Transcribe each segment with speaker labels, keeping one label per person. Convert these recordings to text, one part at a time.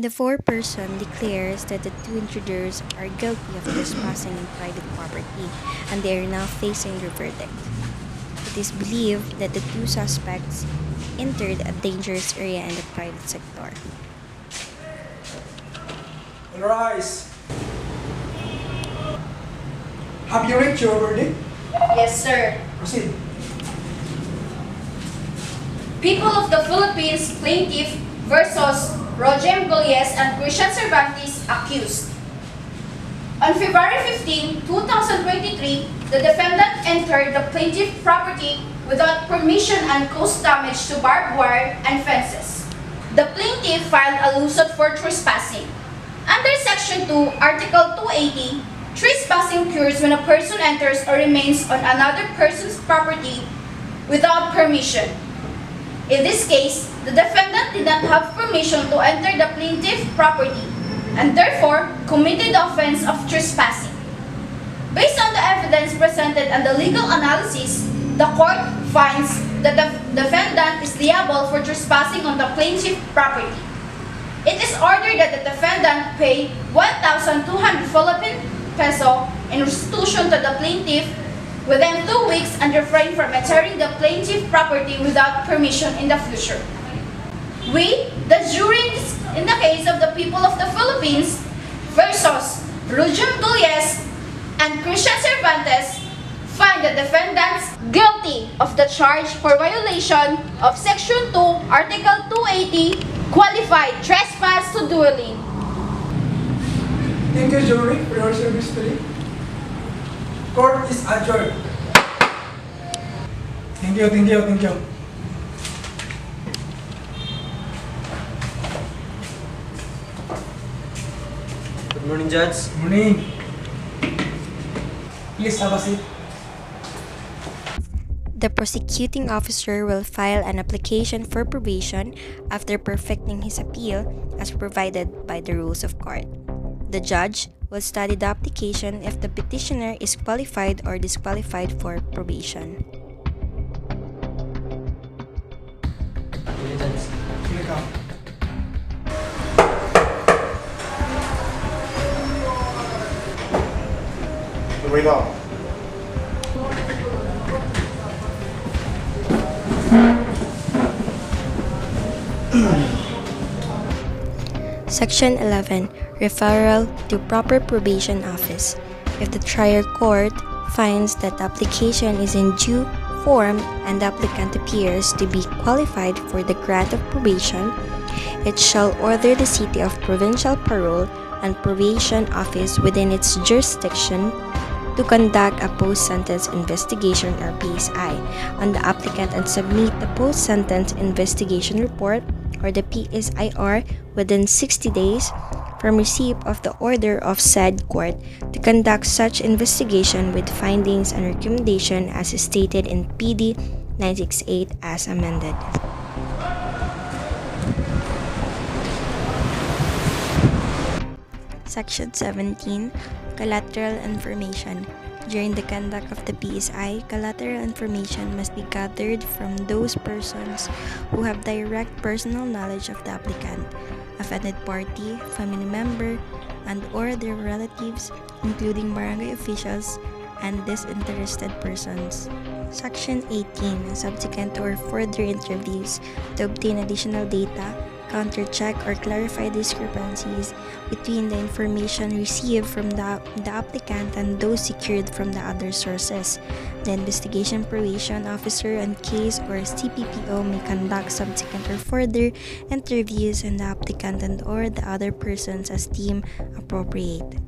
Speaker 1: The foreperson declares that the two intruders are guilty of trespassing in private property and they are now facing their verdict. It is believed that the two suspects entered a dangerous area in the private sector.
Speaker 2: All rise. Have you reached your verdict?
Speaker 3: Yes, sir.
Speaker 2: Proceed.
Speaker 3: People of the Philippines plaintiff versus Roger Gulles and Christian Cervantes accused. On February 15, 2023, the defendant entered the plaintiff property without permission and caused damage to barbed wire and fences. The plaintiff filed a lawsuit for trespassing. Under Section 2, Article 280, trespassing occurs when a person enters or remains on another person's property without permission. In this case, the defendant did not have permission to enter the plaintiff's property and therefore committed the offense of trespassing. Based on the evidence presented and the legal analysis, the court finds that the defendant is liable for trespassing on the plaintiff's property. It is ordered that the defendant pay 1,200 Philippine peso in restitution to the plaintiff within 2 weeks and refrain from entering the plaintiff's property without permission in the future. We, the jury in the case of the people of the Philippines versus Roger Gulles and Christian Cervantes, find the defendants guilty of the charge for violation of Section 2, Article 280, qualified trespass to dwelling.
Speaker 2: Thank you, jury, for your service today. Court is adjourned. Thank you.
Speaker 4: Good morning, Judge.
Speaker 2: Morning. Please have a seat.
Speaker 1: The prosecuting officer will file an application for probation after perfecting his appeal as provided by the rules of court. The judge will study the application if the petitioner is qualified or disqualified for probation.
Speaker 4: Okay, Judge.
Speaker 2: Here you go.
Speaker 5: Wait up.
Speaker 1: Section 11. Referral to proper probation office. If the trial court finds that the application is in due form and the applicant appears to be qualified for the grant of probation, it shall order the City of Provincial Parole and Probation Office within its jurisdiction to conduct a post-sentence investigation or PSI on the applicant and submit the post-sentence investigation report or the PSIR within 60 days from receipt of the order of said court to conduct such investigation with findings and recommendation as stated in PD 968 as amended. Section 17. Collateral information. During the conduct of the PSI, collateral information must be gathered from those persons who have direct personal knowledge of the applicant, offended party, family member, and or their relatives, including barangay officials and disinterested persons. Section 18. Subsequent or further interviews to obtain additional data, counter-check or clarify discrepancies between the information received from the applicant and those secured from the other sources. The investigation probation officer and case or CPPO may conduct subsequent or further interviews on the applicant and or the other persons as deemed appropriate.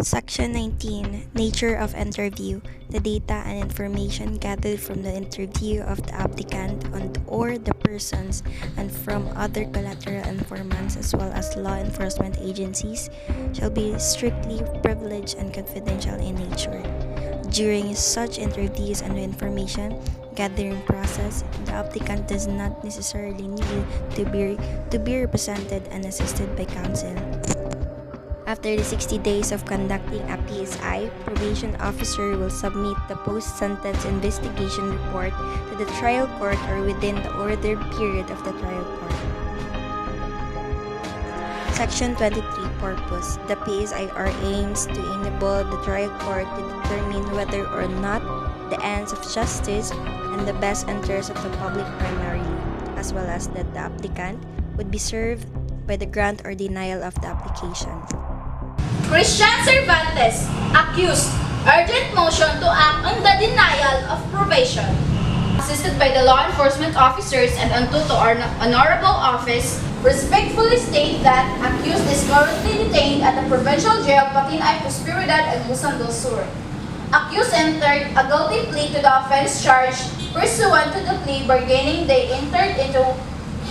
Speaker 1: Section 19. Nature of interview. The data and information gathered from the interview of the applicant and or the persons and from other collateral informants as well as law enforcement agencies shall be strictly privileged and confidential in nature. During such interviews and information gathering process, the applicant does not necessarily need to be represented and assisted by counsel. After the 60 days of conducting a PSI, probation officer will submit the post-sentence investigation report to the trial court or within the ordered period of the trial court. Section 23 Purpose. The PSIR aims to enable the trial court to determine whether or not the ends of justice and the best interest of the public primarily, as well as that the applicant would be served by the grant or denial of the application.
Speaker 3: Christian Cervantes, accused, urgent motion to act on the denial of probation. Assisted by the law enforcement officers and unto to our honorable office, respectfully state that accused is currently detained at the provincial jail Patinay, Prosperidad, and Busan del Sur. Accused entered a guilty plea to the offense charged. Pursuant to the plea bargaining they entered into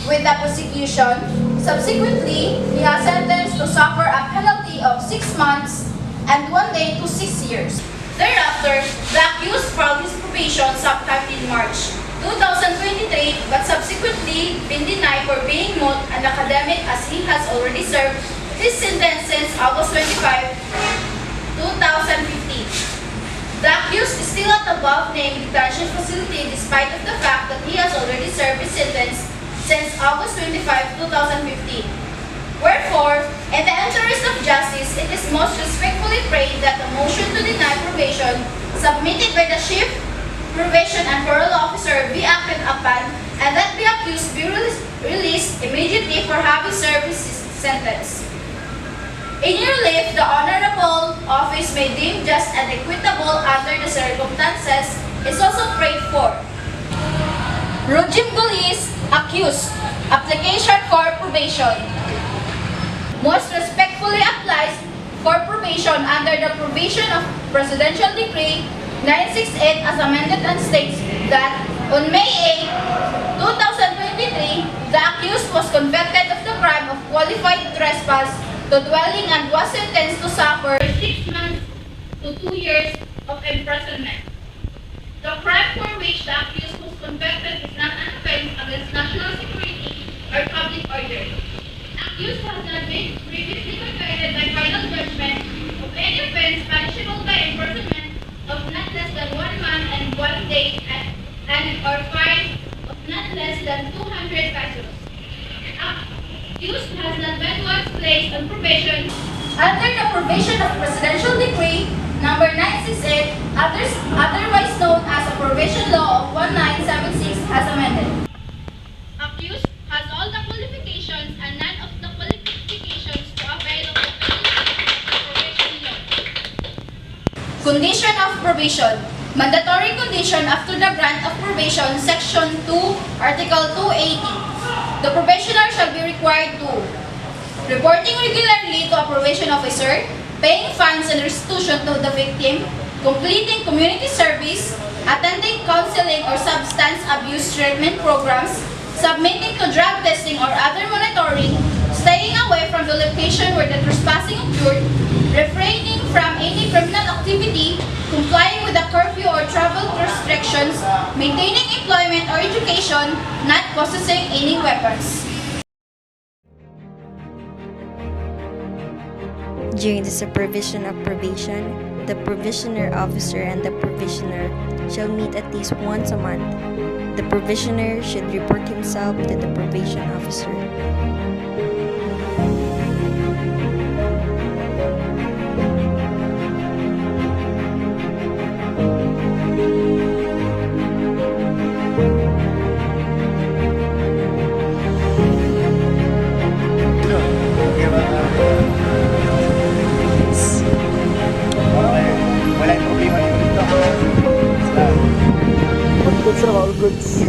Speaker 3: with the prosecution. Subsequently, he has sentenced to suffer a penalty of 6 months and 1 day to 6 years. Thereafter, the accused filed his probation sometime in March 2023, but subsequently been denied for being moot and academic as he has already served his sentence since August 25, 2015. The accused is still at the above-named detention facility despite of the fact that he has already served his sentence since August 25, 2015. Wherefore, in the interest of justice, it is most respectfully prayed that the motion to deny probation submitted by the Chief Probation and Parole Officer be acted upon and that the accused be released immediately for having served his sentence. In your leave, the Honorable Office may deem just and equitable under the circumstances is also prayed for. Rojim Gulis, accused, application for probation. Most respectfully applies for probation under the provision of Presidential Decree 968 as amended and states that on May 8, 2023, the accused was convicted of the crime of qualified trespass to dwelling and was sentenced to suffer 6 months to 2 years of imprisonment. The crime for which the accused was convicted is not an offense against national security or public order. Accused has not been previously convicted by final judgment of any offense punishable by imprisonment of not less than 1 month and 1 day and or fine of not less than 200 pesos. Accused has not been once placed on probation under the provision of Presidential Decree number 968, otherwise known as a Probation Law of 1976 as amended. Accused has all the qualifications and none of the qualifications to avail of the probation law. Condition of probation. Mandatory condition after the grant of probation, Section 2, Article 280. The probationer shall be required to reporting regularly to a probation officer, paying fines and restitution to the victim, completing community service, attending counseling or substance abuse treatment programs, submitting to drug testing or other monitoring, staying away from the location where the trespassing occurred, refraining from any criminal activity, complying with the curfew or travel restrictions, maintaining employment or education, not possessing any weapons.
Speaker 1: During the supervision of probation, the probationer officer and the probationer shall meet at least once a month. The probationer should report himself to the probation officer.
Speaker 5: Walang problema dito. All goods.